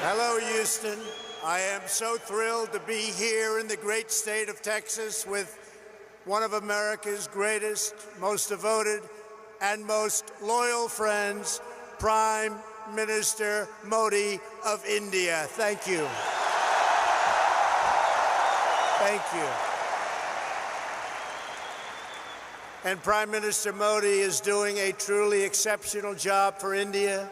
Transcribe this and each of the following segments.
Hello, Houston. I am so thrilled to be here in the great state of Texas with one of America's greatest, most devoted, and most loyal friends, Prime Minister Modi of India. Thank you. Thank you. And Prime Minister Modi is doing a truly exceptional job for India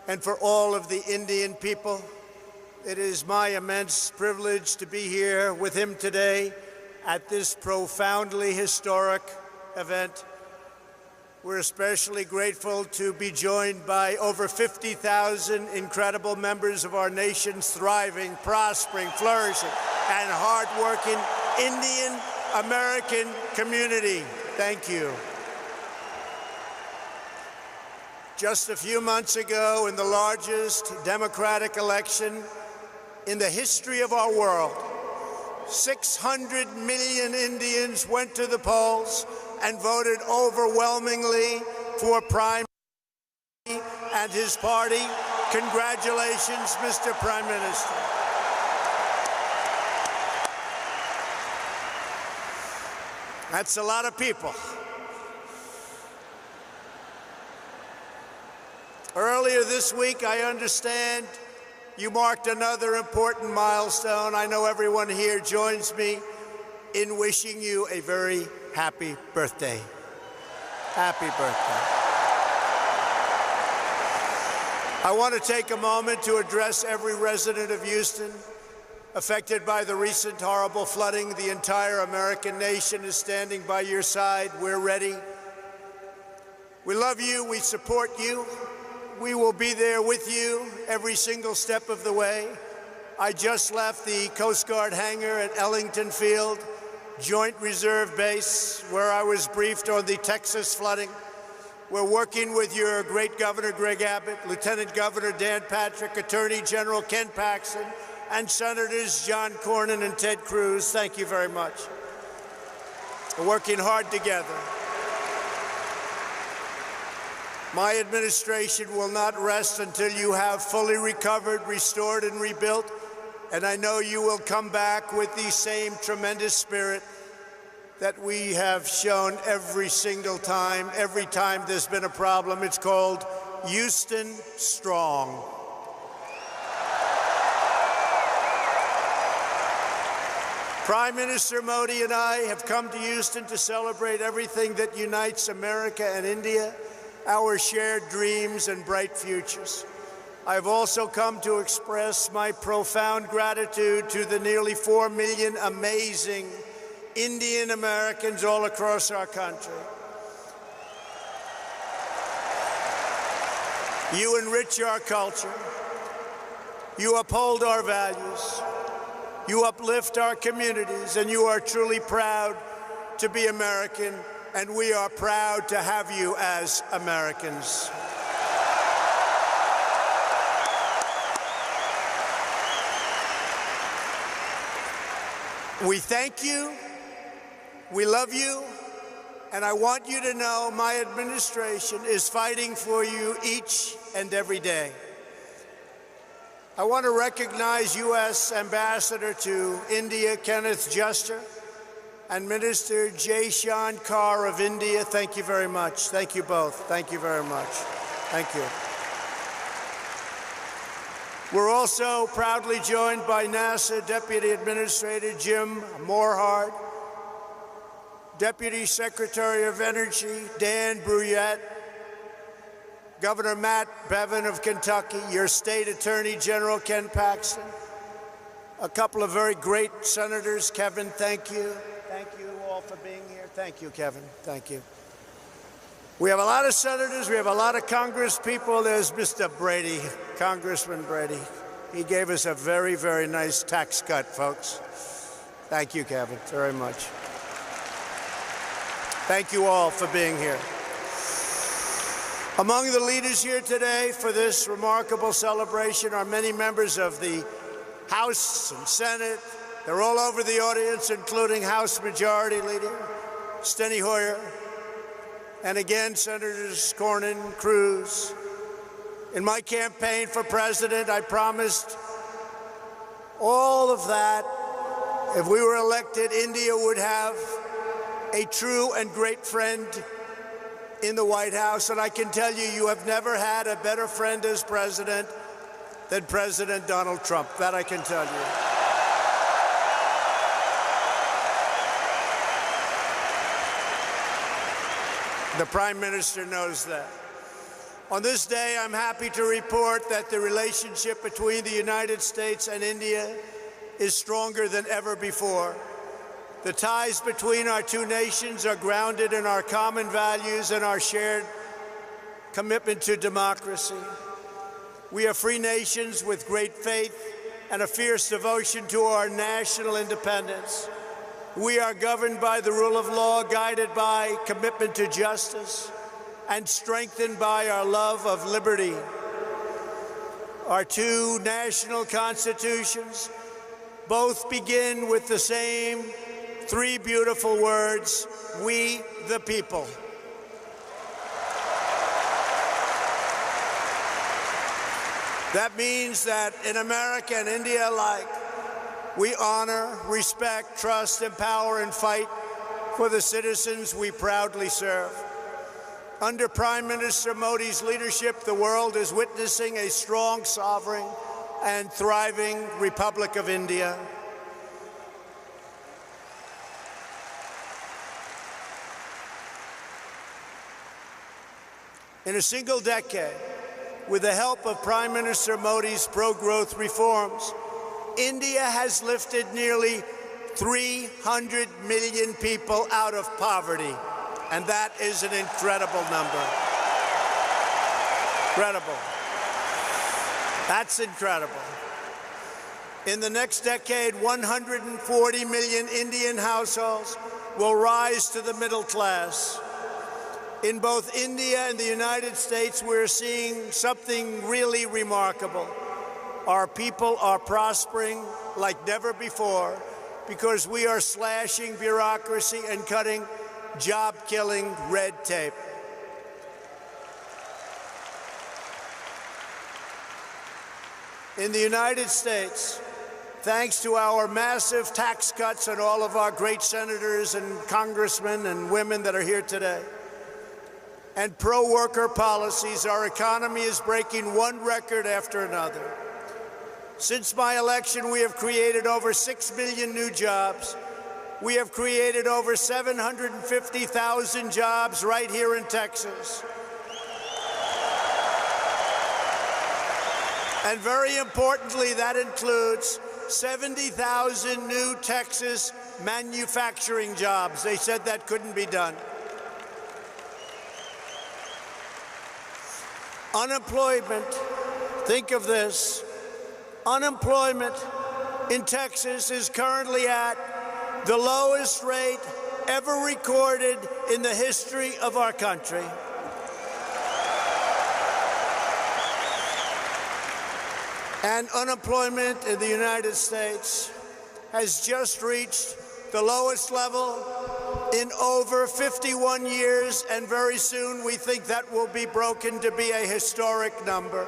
and for all of the Indian people. It is my immense privilege to be here with him today at this profoundly historic event. We're especially grateful to be joined by over 50,000 incredible members of our nation's thriving, prospering, flourishing, and hardworking Indian-American community. Thank you. Just a few months ago, in the largest democratic election in the history of our world, 600 million Indians went to the polls and voted overwhelmingly for Prime Minister and his party. Congratulations, Mr. Prime Minister. That's a lot of people. Earlier this week, I understand you marked another important milestone. I know everyone here joins me in wishing you a very happy birthday. Happy birthday. I want to take a moment to address every resident of Houston affected by the recent horrible flooding. The entire American nation is standing by your side. We're ready. We love you. We support you. We will be there with you every single step of the way. I just left the Coast Guard hangar at Ellington Field, Joint Reserve Base, where I was briefed on the Texas flooding. We're working with your great Governor Greg Abbott, Lieutenant Governor Dan Patrick, Attorney General Ken Paxton, and Senators John Cornyn and Ted Cruz. Thank you very much. We're working hard together. My administration will not rest until you have fully recovered, restored, and rebuilt. And I know you will come back with the same tremendous spirit that we have shown every single time. Every time there's been a problem, it's called Houston Strong. Prime Minister Modi and I have come to Houston to celebrate everything that unites America and India, our shared dreams and bright futures. I've also come to express my profound gratitude to the nearly 4 million amazing Indian Americans all across our country. You enrich our culture. You uphold our values. You uplift our communities, and you are truly proud to be American, and we are proud to have you as Americans. We thank you, we love you, and I want you to know my administration is fighting for you each and every day. I want to recognize U.S. Ambassador to India, Kenneth Juster, and Minister Jaishankar of India. Thank you very much. Thank you both. Thank you very much. Thank you. We're also proudly joined by NASA Deputy Administrator Jim Morehart, Deputy Secretary of Energy Dan Brouillette, Governor Matt Bevin of Kentucky, your State Attorney General Ken Paxton, a couple of very great senators. Kevin, thank you. Thank you all for being here. Thank you, Kevin. Thank you. We have a lot of senators. We have a lot of Congress people. There's Mr. Brady, Congressman Brady. He gave us a very, very nice tax cut, folks. Thank you, Kevin, very much. Thank you all for being here. Among the leaders here today for this remarkable celebration are many members of the House and Senate. They're all over the audience, including House Majority Leader Steny Hoyer, and again, Senators Cornyn, Cruz, In my campaign for president, I promised all of that. If we were elected, India would have a true and great friend in the White House. And I can tell you, you have never had a better friend as president than President Donald Trump. That I can tell you. The Prime Minister knows that. On this day, I'm happy to report that the relationship between the United States and India is stronger than ever before. The ties between our two nations are grounded in our common values and our shared commitment to democracy. We are free nations with great faith and a fierce devotion to our national independence. We are governed by the rule of law, guided by commitment to justice, and strengthened by our love of liberty. Our two national constitutions both begin with the same three beautiful words: we the people. That means that in America and India alike, we honor, respect, trust, empower, and fight for the citizens we proudly serve. Under Prime Minister Modi's leadership, the world is witnessing a strong, sovereign, and thriving Republic of India. In a single decade, with the help of Prime Minister Modi's pro-growth reforms, India has lifted nearly 300 million people out of poverty, and that is an incredible number. Incredible. That's incredible. In the next decade, 140 million Indian households will rise to the middle class. In both India and the United States, we're seeing something really remarkable. Our people are prospering like never before because we are slashing bureaucracy and cutting job-killing red tape. In the United States, thanks to our massive tax cuts and all of our great senators and congressmen and women that are here today, and pro-worker policies, our economy is breaking one record after another. Since my election, we have created over 6 million new jobs. We have created over 750,000 jobs right here in Texas. And very importantly, that includes 70,000 new Texas manufacturing jobs. They said that couldn't be done. Unemployment, think of this, unemployment in Texas is currently at the lowest rate ever recorded in the history of our country. And unemployment in the United States has just reached the lowest level in over 51 years, and very soon we think that will be broken to be a historic number.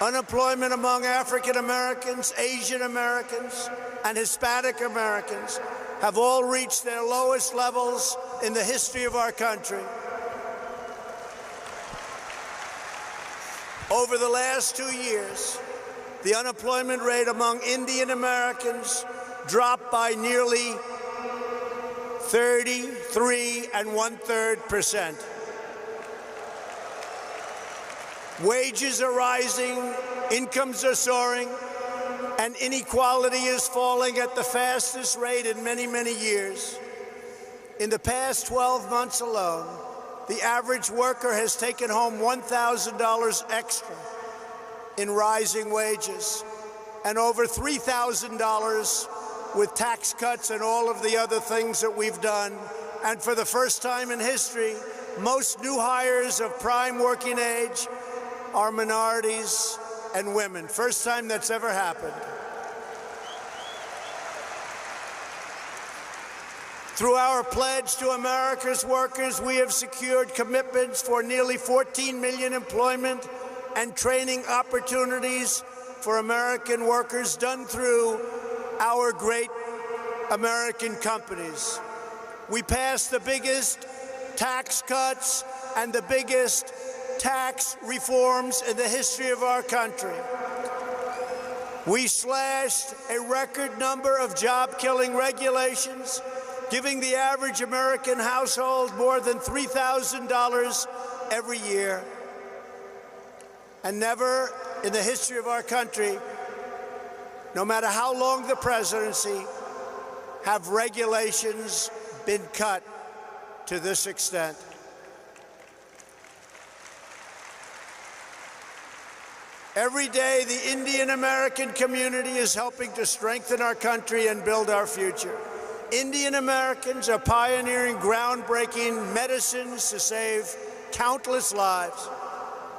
Unemployment among African Americans, Asian Americans, and Hispanic Americans have all reached their lowest levels in the history of our country. Over the last 2 years, the unemployment rate among Indian Americans dropped by nearly 33 1/3%. Wages are rising, incomes are soaring, and inequality is falling at the fastest rate in many, many years. In the past 12 months alone, the average worker has taken home $1,000 extra in rising wages, and over $3,000 with tax cuts and all of the other things that we've done. And for the first time in history, most new hires of prime working age are minorities and women. First time that's ever happened. Through our pledge to America's workers, we have secured commitments for nearly 14 million employment and training opportunities for American workers done through our great American companies. We passed the biggest tax cuts and the biggest tax reforms in the history of our country. We slashed a record number of job-killing regulations, giving the average American household more than $3,000 every year. And never in the history of our country, no matter how long the presidency, have regulations been cut to this extent. Every day, the Indian American community is helping to strengthen our country and build our future. Indian Americans are pioneering groundbreaking medicines to save countless lives.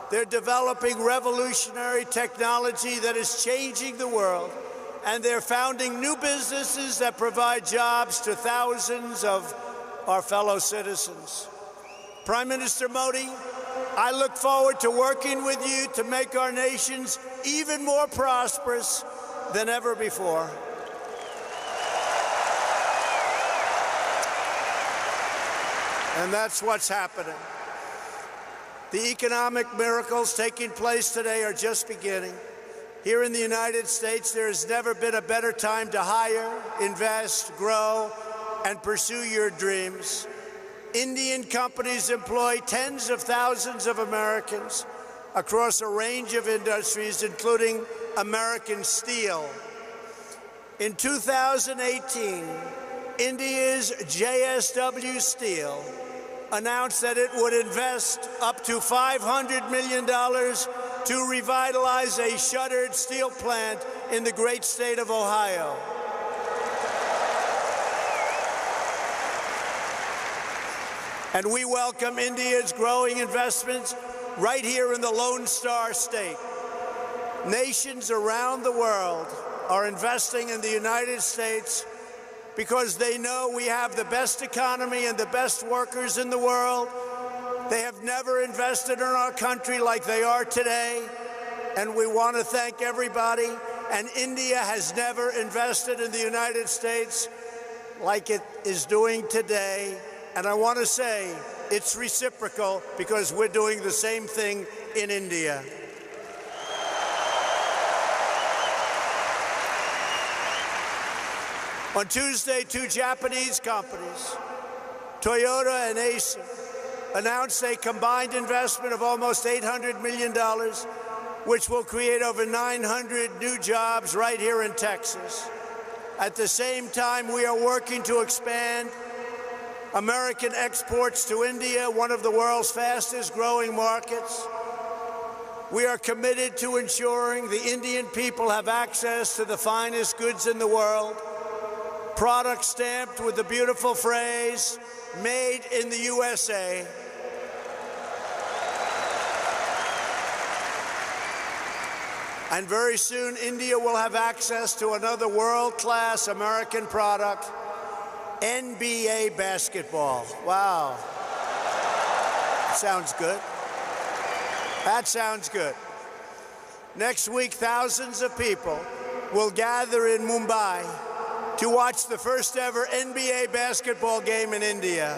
They're developing revolutionary technology that is changing the world, and they're founding new businesses that provide jobs to thousands of our fellow citizens. Prime Minister Modi, I look forward to working with you to make our nations even more prosperous than ever before. And that's what's happening. The economic miracles taking place today are just beginning. Here in the United States, there has never been a better time to hire, invest, grow, and pursue your dreams. Indian companies employ tens of thousands of Americans across a range of industries, including American steel. In 2018, India's JSW Steel announced that it would invest up to $500 million to revitalize a shuttered steel plant in the great state of Ohio. And we welcome India's growing investments right here in the Lone Star State. Nations around the world are investing in the United States because they know we have the best economy and the best workers in the world. They have never invested in our country like they are today, and we want to thank everybody. And India has never invested in the United States like it is doing today. And I want to say it's reciprocal because we're doing the same thing in India. On Tuesday, two Japanese companies, Toyota and Acer, announced a combined investment of almost $800 million, which will create over 900 new jobs right here in Texas. At the same time, we are working to expand American exports to India, one of the world's fastest growing markets. We are committed to ensuring the Indian people have access to the finest goods in the world, products stamped with the beautiful phrase, "Made in the USA." And very soon, India will have access to another world-class American product, NBA basketball. Wow. Sounds good. That sounds good. Next week, thousands of people will gather in Mumbai to watch the first ever NBA basketball game in India.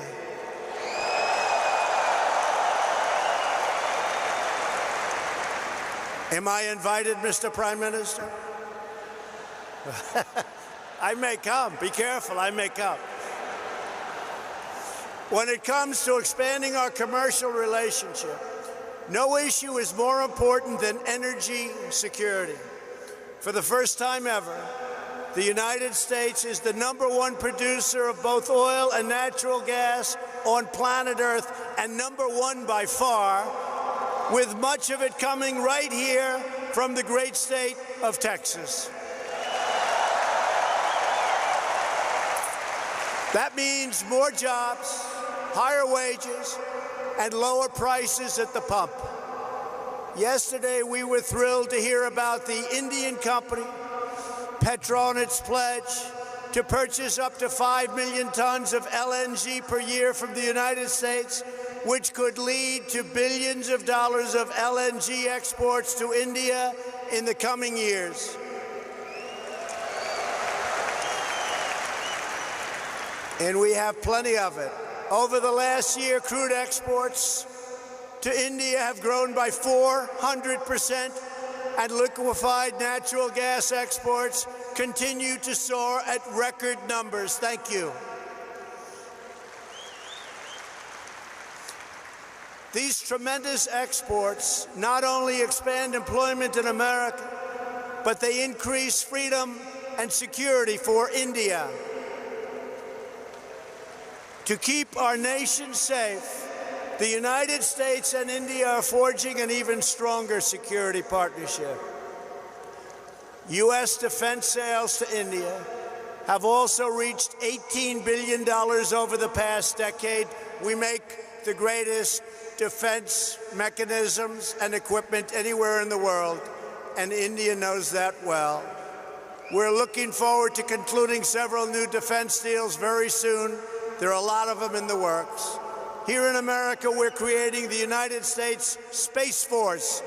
Am I invited, Mr. Prime Minister? I may come. Be careful, I may come. When it comes to expanding our commercial relationship, no issue is more important than energy security. For the first time ever, the United States is the #1 producer of both oil and natural gas on planet Earth, and #1 by far, with much of it coming right here from the great state of Texas. That means more jobs, higher wages, and lower prices at the pump. Yesterday, we were thrilled to hear about the Indian company, Petronet's pledge to purchase up to 5 million tons of LNG per year from the United States, which could lead to billions of dollars of LNG exports to India in the coming years. And we have plenty of it. Over the last year, crude exports to India have grown by 400%, and liquefied natural gas exports continue to soar at record numbers. Thank you. These tremendous exports not only expand employment in America, but they increase freedom and security for India. To keep our nation safe, the United States and India are forging an even stronger security partnership. U.S. defense sales to India have also reached $18 billion over the past decade. We make the greatest defense mechanisms and equipment anywhere in the world, and India knows that well. We're looking forward to concluding several new defense deals very soon. There are a lot of them in the works. Here in America, we're creating the United States Space Force,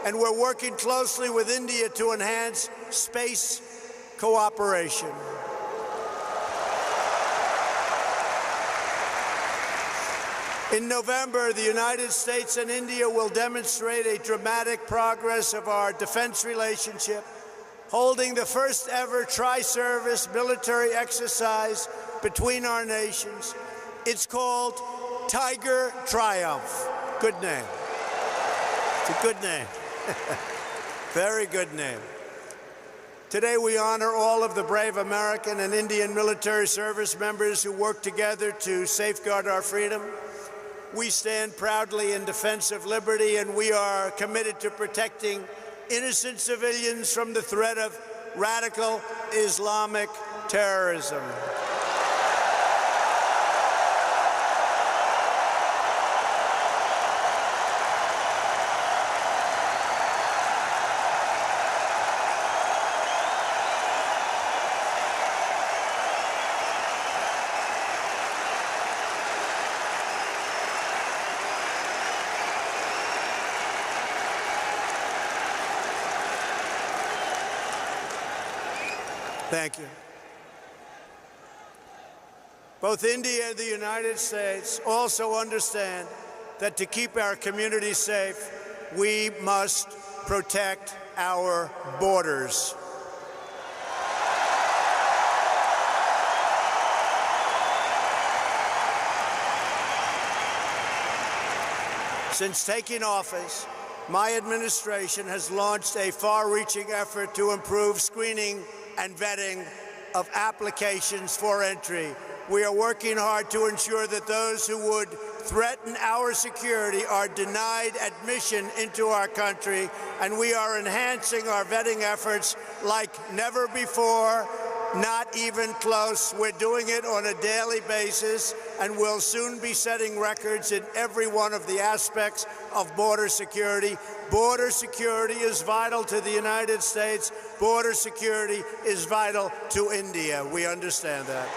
and we're working closely with India to enhance space cooperation. In November, the United States and India will demonstrate a dramatic progress of our defense relationship, holding the first ever tri-service military exercise between our nations. It's called Tiger Triumph. Good name. It's a good name. Very good name. Today we honor all of the brave American and Indian military service members who work together to safeguard our freedom. We stand proudly in defense of liberty, and we are committed to protecting innocent civilians from the threat of radical Islamic terrorism. Thank you. Both India and the United States also understand that to keep our communities safe, we must protect our borders. Since taking office, my administration has launched a far-reaching effort to improve screening and vetting of applications for entry. We are working hard to ensure that those who would threaten our security are denied admission into our country, and we are enhancing our vetting efforts like never before, not even close. We're doing it on a daily basis, and we'll soon be setting records in every one of the aspects of border security. Border security is vital to the United States. Border security is vital to India. We understand that.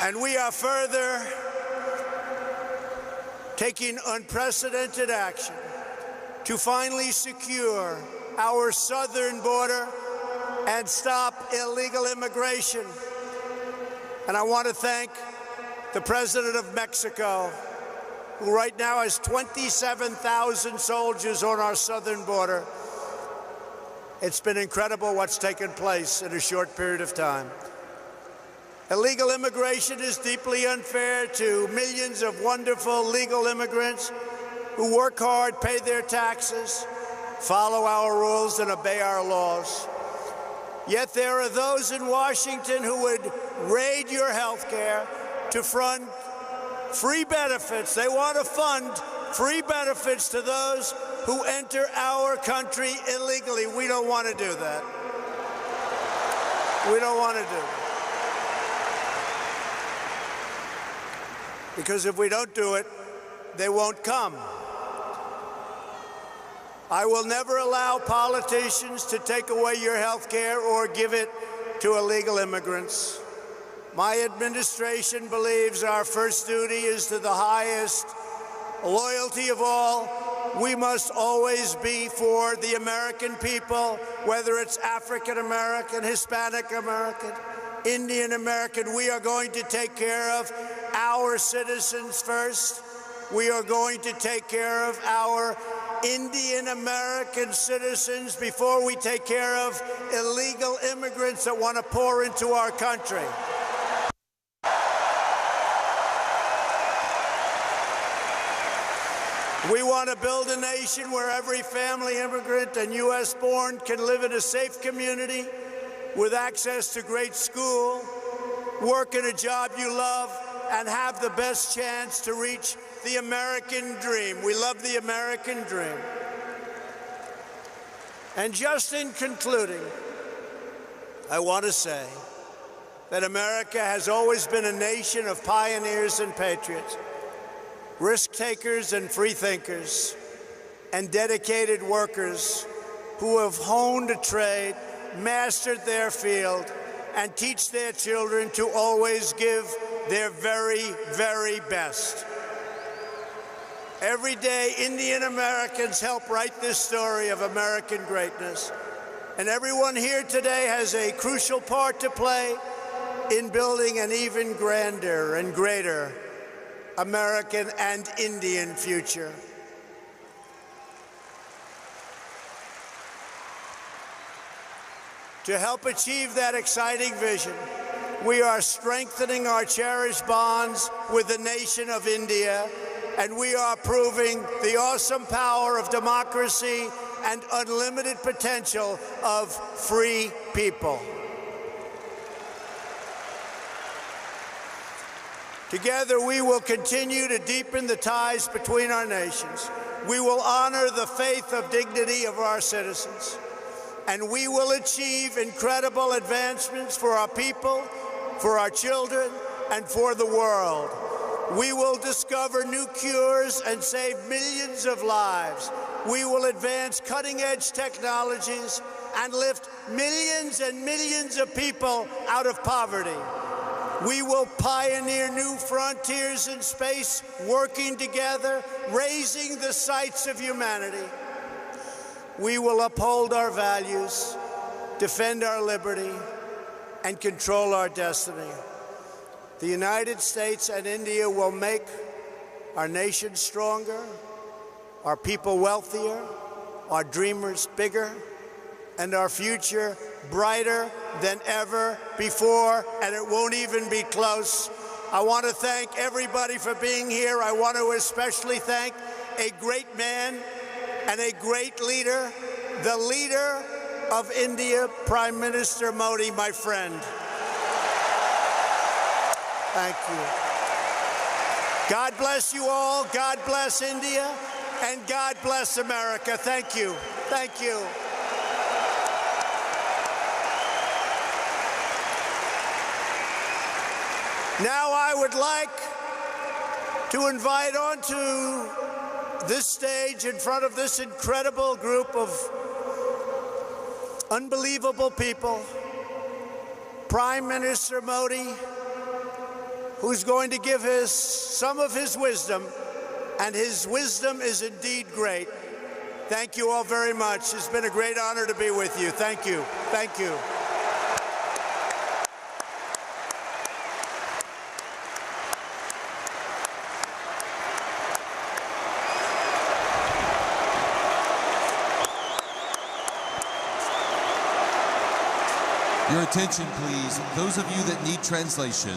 And we are further taking unprecedented action to finally secure our southern border and stop illegal immigration. And I want to thank the President of Mexico, who right now has 27,000 soldiers on our southern border. It's been incredible what's taken place in a short period of time. Illegal immigration is deeply unfair to millions of wonderful legal immigrants who work hard, pay their taxes, follow our rules, and obey our laws. Yet there are those in Washington who would raid your health care to fund free benefits. They want to fund free benefits to those who enter our country illegally. We don't want to do that. We don't want to do it. Because if we don't do it, they won't come. I will never allow politicians to take away your health care or give it to illegal immigrants. My administration believes our first duty is to the highest loyalty of all. We must always be for the American people, whether it's African American, Hispanic American, Indian American. We are going to take care of our citizens first. We are going to take care of our Indian American citizens before we take care of illegal immigrants that want to pour into our country. We want to build a nation where every family immigrant and U.S.-born can live in a safe community with access to great school, work in a job you love, and have the best chance to reach the American dream. We love the American dream. And just in concluding, I want to say that America has always been a nation of pioneers and patriots, risk-takers and free-thinkers, and dedicated workers who have honed a trade, mastered their field, and teach their children to always give their very, very best. Every day, Indian Americans help write this story of American greatness, and everyone here today has a crucial part to play in building an even grander and greater American and Indian future. To help achieve that exciting vision, we are strengthening our cherished bonds with the nation of India, and we are proving the awesome power of democracy and unlimited potential of free people. Together, we will continue to deepen the ties between our nations. We will honor the faith of dignity of our citizens, and we will achieve incredible advancements for our people, for our children, and for the world. We will discover new cures and save millions of lives. We will advance cutting-edge technologies and lift millions and millions of people out of poverty. We will pioneer new frontiers in space, working together, raising the sights of humanity. We will uphold our values, defend our liberty, and control our destiny. The United States and India will make our nation stronger, our people wealthier, our dreamers bigger, and our future brighter than ever before, and it won't even be close. I want to thank everybody for being here. I want to especially thank a great man and a great leader, the leader of India, Prime Minister Modi, my friend. Thank you. God bless you all. God bless India, and God bless America. Thank you. Thank you. Now I would like to invite onto this stage, in front of this incredible group of unbelievable people, Prime Minister Modi, who's going to give some of his wisdom, and his wisdom is indeed great. Thank you all very much. It's been a great honor to be with you. Thank you. Thank you. Your attention, please. Those of you that need translation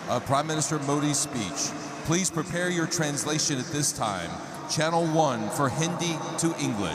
of Prime Minister Modi's speech, please prepare your translation at this time. Channel 1 for Hindi to English.